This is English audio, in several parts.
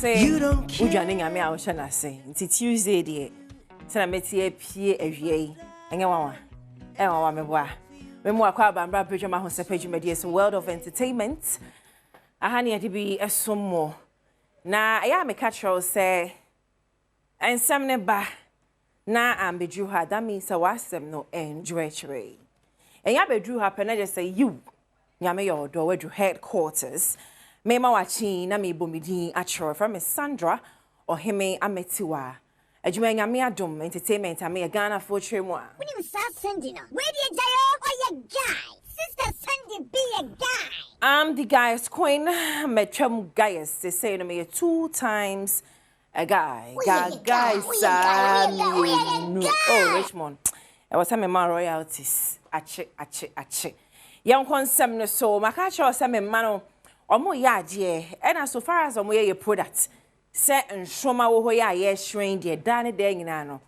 say udwane nyame a wo hye na se nti Tuesday de se na metie pie awie enye wawa wawa meboa memo akwa bambra Badwam Ahosepe dwumadi so world of entertainment ahane ade bi esomo na ya me catch say ensem ne ba na ambedru ha that means wasem no enjoy chere enya bedru ha pe na just say you nyame your do wedru headquarters mema wachi na me bomidin achro from Sandra Ohime Ametiwa adwuma nyame Adom entertainment ame Ghana for tremu a when you start sending where the jayo or your guy sister Sandy be a guy I'm the guy's queen metwam guys say no me 2 times a guy guys oh Richmond I was some my royalties ache yan konsem no so maka cho say me ma no omo ya age and so far as omo ye product say nsoma wo ho ya ye shren de dane de nyina no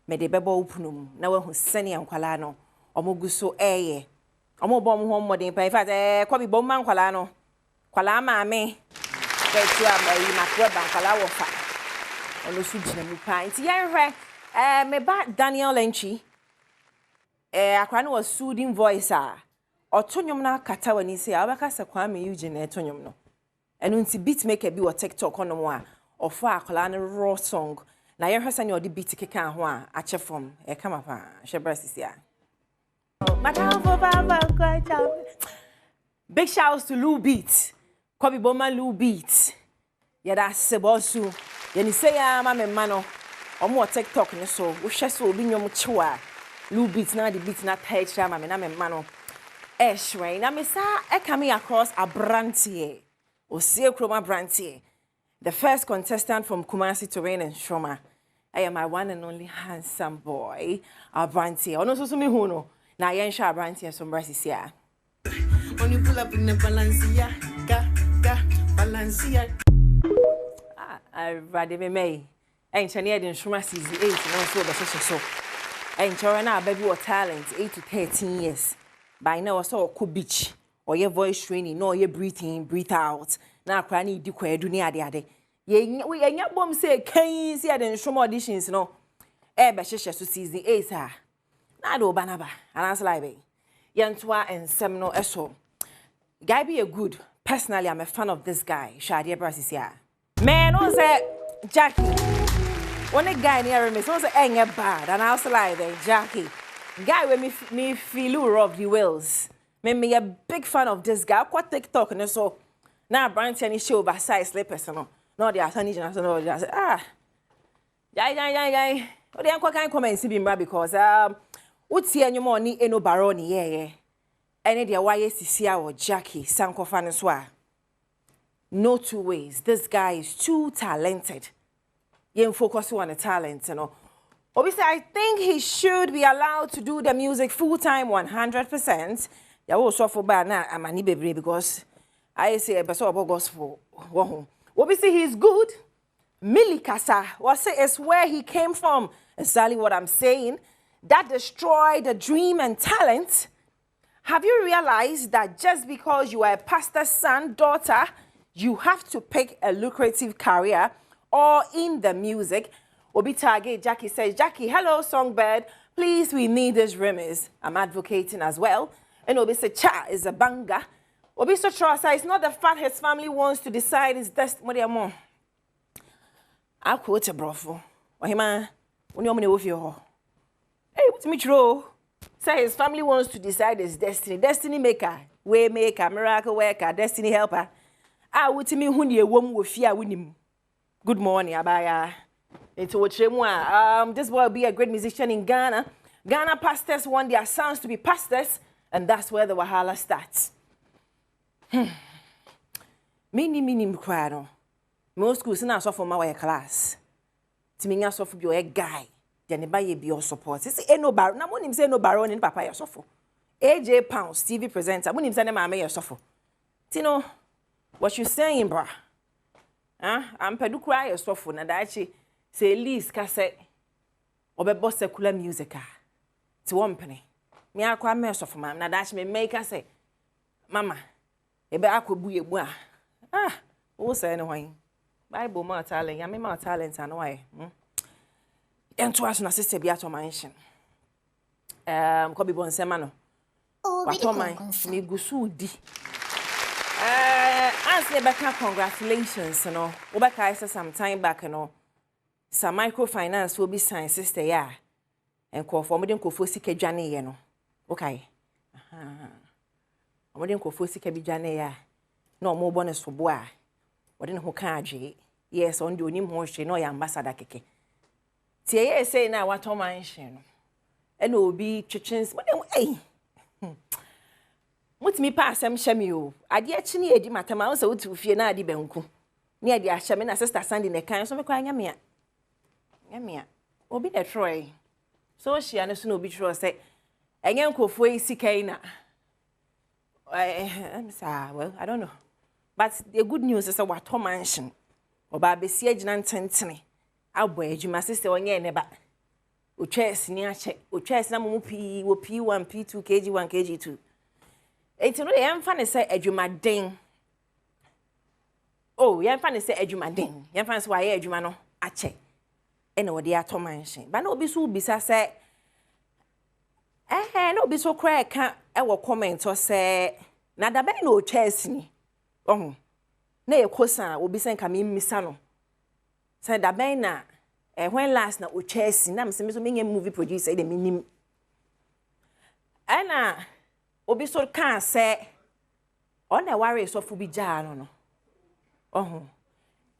me de bebo opunum na wa hu sane ankwala no omo guso eye omo bom ho modern pa in fact kwa bi bom ankwala no kwala ma me betu amayi makwa bankwala wo fa ono su gina mu pa nti ye hwe me ba Daniel Enchi akwa no was soothing voice otonyom na kata wani se abaka se kwa me Eugene etonyom no enu nti beat maker bi wo TikTok ono mo a ofo akola ne raw song na ye hwesa ne odi beat keka ho a ache from e kama pa hwebra sisia big shouts to Lou Beat Kobi Boma Lou Beat ya da sebosu ye ni se ya ma me ma no omo TikTok ne so wo hwe so obi nyom chewa Lou Beat na the beat na touch ma me na me ma no Eshway na me sa e coming across a brantie Osie Kroma brantie the first contestant from Kumasi to Rain and Shoma I am my one and only handsome boy a brantie ono so me hu no na yen sha brantie so brasisia when you pull up in the Balenciaga I rather me may ain't any in Shoma season 8 no so be so ain't na baby what talent 8 to 13 years by now so ko beach or your voice training no your breathing breathe out na akra ni di kwadu ni ade ye nya bom say kan si ade nshom auditions no be hwehwe so season 8 na do banaba anas live yentoa ensem no eso guy be a good personally I'm a fan of this guy Shade Brasisia man on say Jackie one guy near me so say enye bad and anas live Jackie guy when me feel rough the wheels me a big fan of this guy kwa TikTok and so now brand any show oversize slippers no they are sunny and no just yeah o dey kwa kan comment bi mra because uti anyumo ni eno baroni ye ene de why sisia or Jackie sankofa ne so a no two ways this guy is too talented yen focus on the talent Obviously, I think he should be allowed to do the music full-time 100%. Ya wo so for ba na amani bebre because I say a person about gospel. Obviously, he's good. Mili Kasa, what say is where he came from. Exactly what I'm saying. That destroyed the dream and talent. Have you realized that just because you are a pastor's son, daughter, you have to pick a lucrative career or in the music? Obi target Jackie says, Jackie, hello, Songbird. Please, we need this remix. I'm advocating as well. And Obi said, cha is a banger. Obi so trust it's not the fact his family wants to decide his destiny. I quote a brofo. Ohima, when you're with you. Hey, what's me true? Say his family wants to decide his destiny. Destiny maker, way maker, miracle worker, destiny helper. I would to me when you woman with fear with him. Good morning, Abaya. This boy will be a great musician in Ghana. Ghana pastors want their sons to be pastors, and that's where the wahala starts. Mini mkwano. Most schools na so for my class. Timinya so for your guy. Then buy ye be your support. Say no bar. Na mo nim say no baron in papa your sofo. AJ Pounds TV presenter. Mo nim say na mama your sofo. Tino, what you saying, bra? I'm pedu cry your sofo na dachi. Say Liz ka say obebo secular music ti wompene me akwa me sofo ma na dash me make say mama ebe akobu yebu wo say ne hwan Bible more talent, ya me more talent and why. And to us na sister bi ato mansion. Ko bi bon sema no. Oh, Wato man me gusu di. As they back congratulations no. We back I some time back no. Some microfinance will be signed sister ya. And call for modern kofo sika dwane ye no. Okay. Modern kofo sika bi dwane ya. No more bonus for boa. Wode ne ho ka adwe. Yes, on the onim ho hwe no ya ambassador keke. Tie ye say na wato manhwe no. E na obi twetwens, eh. Mutimi pa asem hye me o. Ade achi ne edi matama wo se wotu fie na ade banku. Ne ade ahye me na sister Sandy ne kan so me kwa nyame a. Obi de Troy. So she and so no obi tro say enye nkofo yi sikai na. Well, I don't know. But the good news is that wato mansion. Oba besi agina ntentene. Abo adwuma sister onye ne ba. Otwes ni ache. Otwes na mo pi wo P1 P2 kg1 kg2. Enti no yemfa ne say adwuma den. Oh, yemfa ne say adwuma den. Yemfa se waye adwuma no ache. Ene wo de ato mansion. Ba na obi so bisa say na obi so kra ka e wo comment o say na da ben no otwes ni. Oh. Na yekosa obi sen ka me mmisa no. Say da ben na when last na otwes na me so menye movie producer de minim. Ana obi so kan say on na worry so fu bi ja no. Oh.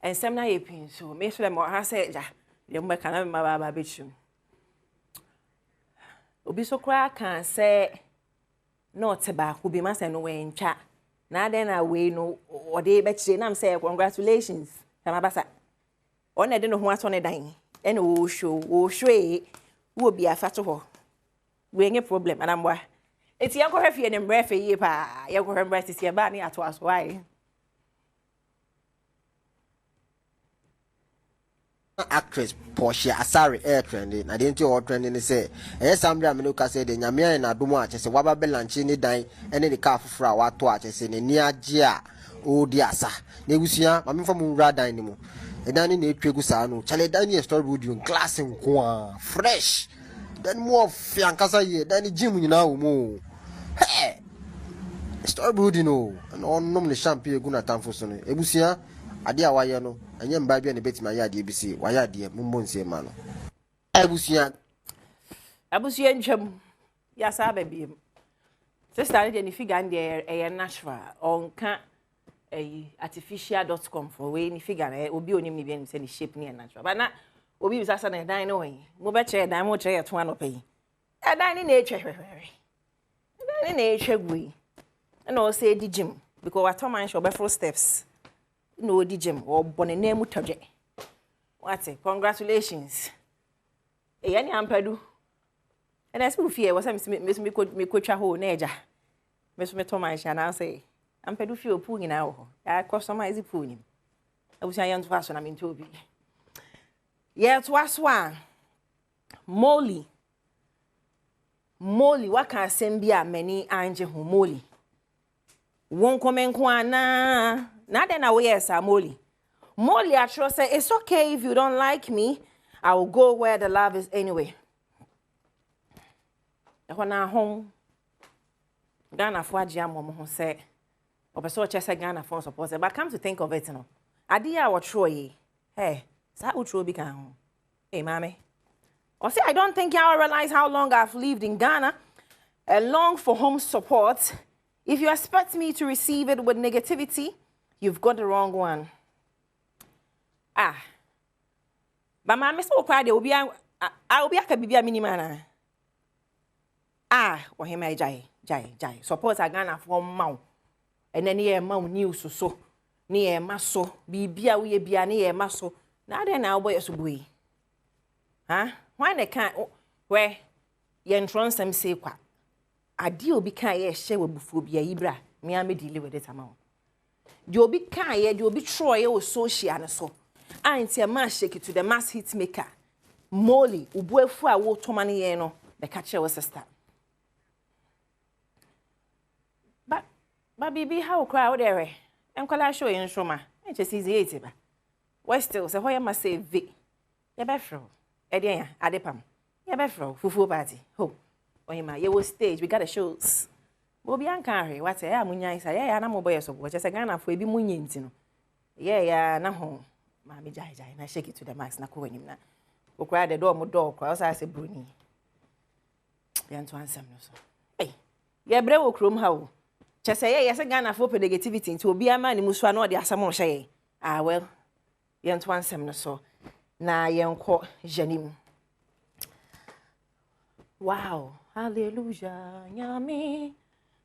Ensem na ye pin so me so dem ha say ja. Dem be kana me baba bechu. Obi so kra kan say no te ba ko bi ma say no we ntwa. Na den na we no ode be kire na me say congratulations. Sama basa. On na de no ho aso ne dan. E na wo show wo bi afa to ho. We nye problem anamwa. Eti yanko hwefie ne mrefe yi pa. Yanko hwembre sisi ba na ato aso ai. Actress Portia Asare air trending. I didn't all trending say. Eh, somebody I'm look say the Nyamia and Adom Ahosepe say waba belanchi ni dan ene the car for wato Ahosepe say ne niagia o diasa. Ne gusia mami fa mu rada ni mu. E dan ni etwegu sa no. Chale dan ni story video glass nko fresh. Dan more fiankasa ye dan ni gym nyina wo mu. Hey. Story video no. And on nom le champion egu na tamfo so no. Ebusia ade a waye no anye mba bia ne betima ya ade bisi waye ade mumbo nsie ma no abusia ntwam ya sa ba biem sister de ni figure and e natural onka artificial.com for we ni figure obi onim ni bia ni say ni shape ni natural but na obi bisa sa na dan no wen mo be che dan mo che to anopa yi dan ni na etwe hwehwere dan ni na etwe gui na o say di gym because what man show be full steps no di gym or bonene mu todje. What? Congratulations. E yani ampadu. And as we fear was me coach a ho neja. Miss me Thomas and I say ampadu feel pulling now. I customize the pulling. I was a young fashion I'm in Toby. Yeah, it was one. Moliy, what can send be a many angel who Moliy. Won't come in kwana. Now then I yes, Moliy. Moliy actually say it's okay if you don't like me. I will go where the love is anyway. When I home, Ghana for Jam who say, or so just say Ghana for support. But come to think of it, no. Idea what Troy. Hey, so how Troy become? Hey, mommy. Or say I don't think y'all realize how long I've lived in Ghana and long for home support. If you expect me to receive it with negativity, you've got the wrong one. But my miss will cry, there will be a baby minimana. Or him, jai. Suppose I gonna from mount. And then near mount news so near maso, be we be near maso. Now then, I'll boy us away. Why they can't where ye entrance them say qua. I deal be kind, share with Buphobia Ibra, me and me deal with it amount. You'll be kind, you'll be Troy or social and so. I ain't a man shake it to the mass hit maker. Moliy, Ubwe for water money, no, the catcher was a star. But baby, how crowd there? And call I show you in Shoma. I just easy. Why still say why must say V? Ya befro. Edian adepam. Ya befro fufu party. Ho. Oyema ye was stage we got the shows. Bobi anka what say amunya isa ya na mo boy so bo say Ghana fo ebi munye ntino. Ya na ho. Ma me jai na shake it to the max na ko wanim na. Okra the door mo door kwa say say bruni. Ya nto ansem no so. Eh. Ya bre wo krom ha wo. Che say ya say Ghana fo pe negativity nti obi ama ni musu na ode asam no hye. Ah well. Ya nto ansem no so. Na yenko janim. Wow, hallelujah, nyame,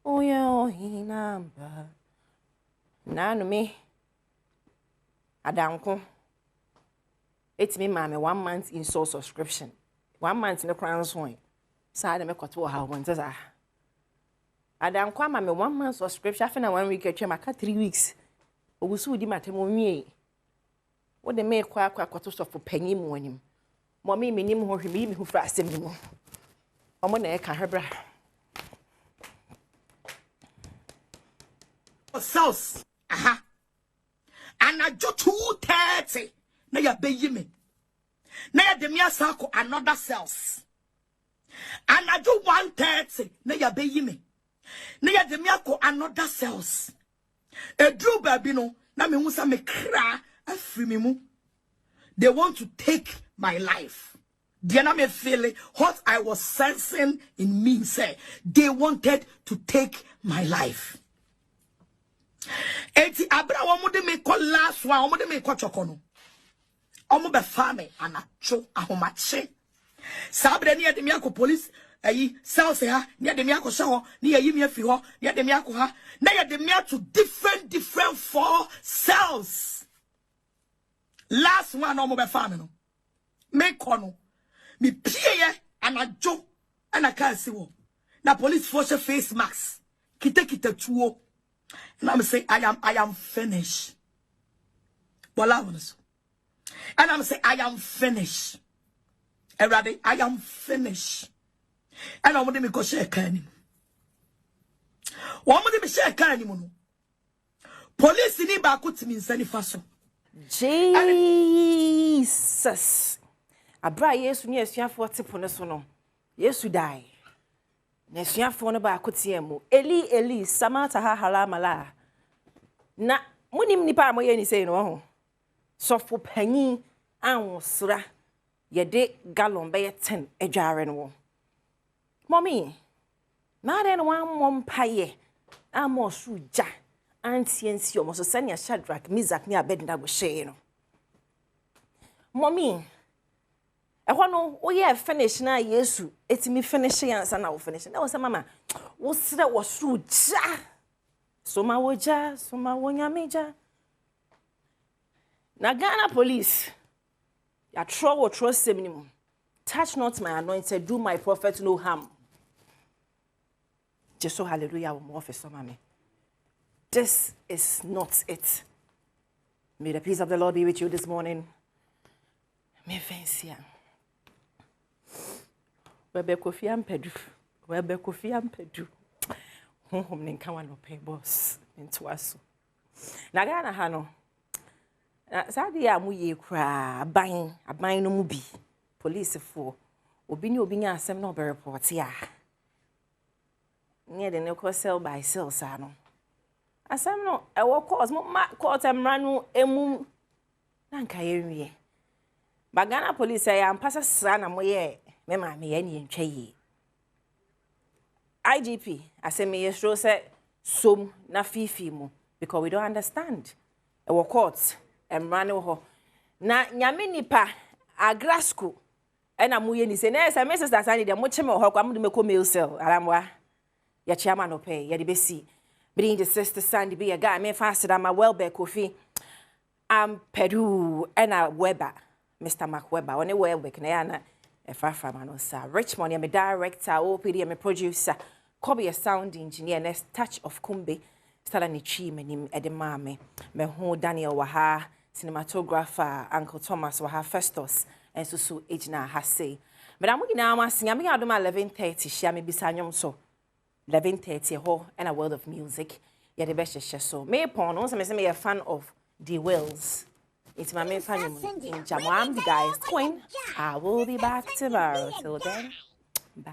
oyo hinamba. Nanu me, adanko. It's me, mama, 1 month in soul subscription. 1 month in the crown swing. Side me koto ha won't adanko mama 1 month subscription. After na 1 week, I maka 3 weeks. Ogusu di matemo mie. What the me kwa koto so for penny mu anim. Mommy minim ho hwimi mi hu fra asem ni mu. Omo na e ka hebra. Sauce. Aha. And I just 2:30. Na ya beyi me. Na ya dem ya sako another cells. And I do 1:30. Na ya beyi me. Na ya dem ya ko another cells. E dru baby no na me hu sa me kra afri me mu. They want to take my life. They not me feeling what I was sensing in me say they wanted to take my life. Eti abra womo de me call last one, womo de me call chokono. Omo be fame anacho ahomache. Sabre ni de me akọ police ayi cells ha, ni de me akọ hye ni ayi me afi ho, ni de me akọ ha. Na ya de me to different 4 cells. Last one omo be fame no. Me kono. Me pie anajo ana kan si wo na police force face mask kita tuo and I'm say I am finished. Bola wonso and I'm say I am finished. Everybody I am finished. And I want me go share kan ni wo me share kan ni mu no police ni ba ko timi nsani faso Jesus. Abra Yesu ni esuafo tipo ne so no. Yesu die. Na esuafo no ba akotie mu. Eli Eli samata ha hala mala. Na munim nipa mo ye ni sei no ho. Sofo panyin anwosra ye de gallon be 10 adware no. Mommy. Na de no wan mompaye. Amo suja. Antiensi omo so sanya Shadrach, Mizak ni Abednego hye no. Mommy. Ehwano wo ye finish na Yesu etimi finish yansa na wo finish na wo say mama wo sre wo suru ja so ma wo ja so ma wo nyameja na Ghana police ya tro seminim touch not my anointed do my prophet no harm just so hallelujah wo office mama this is not it. May the peace of the Lord be with you this morning. Me fancy Webe kofi ampedu. Webe kofi ampedu. Honhom ne nka wano pe boss into aso. Na Ghana ha no. Sadi ya mu ye kra aban no mu bi. Police for obi nya asem na obe report ya. Near the no cell by cell sa no. Asem no e wo cause ma court emra no emu na nka ye. Bagana police ya ampasa sra na mo ye me ma me ye ni ntwa yi. IGP aseme yesro say som na fifi mu because we don't understand. E wo court emra ne ho. Na nyame nipa agrasco e na mo ye ni say na say me sister sani de mo cheme ho kwa mo de me ko mail cell alamwa. Ya chairman opay ya de besi. Bring the sister Sandy be a guy me faster than my Welbeck Kofi. Peru and a Weber, Mr. Mark Weber. Only Welbeck na e far from anosa. Richmond, I'm a director, OPD, I'm a producer. Kobe a sound engineer, next touch of Kumbe. Stalani Chi, my name Edemame. Me ho Daniel Waha, cinematographer, Uncle Thomas Waha Festus, and Susu Ejna Hase. But I'm now asking, I'm going to 11:30. She may be sanyom so. 11:30 ho and a world of music. Yeah, the best so. Me upon also me a fan of the Wells. It's my main fan. In Jamam, the guys, Queen. I will be back tomorrow. Till then, bye.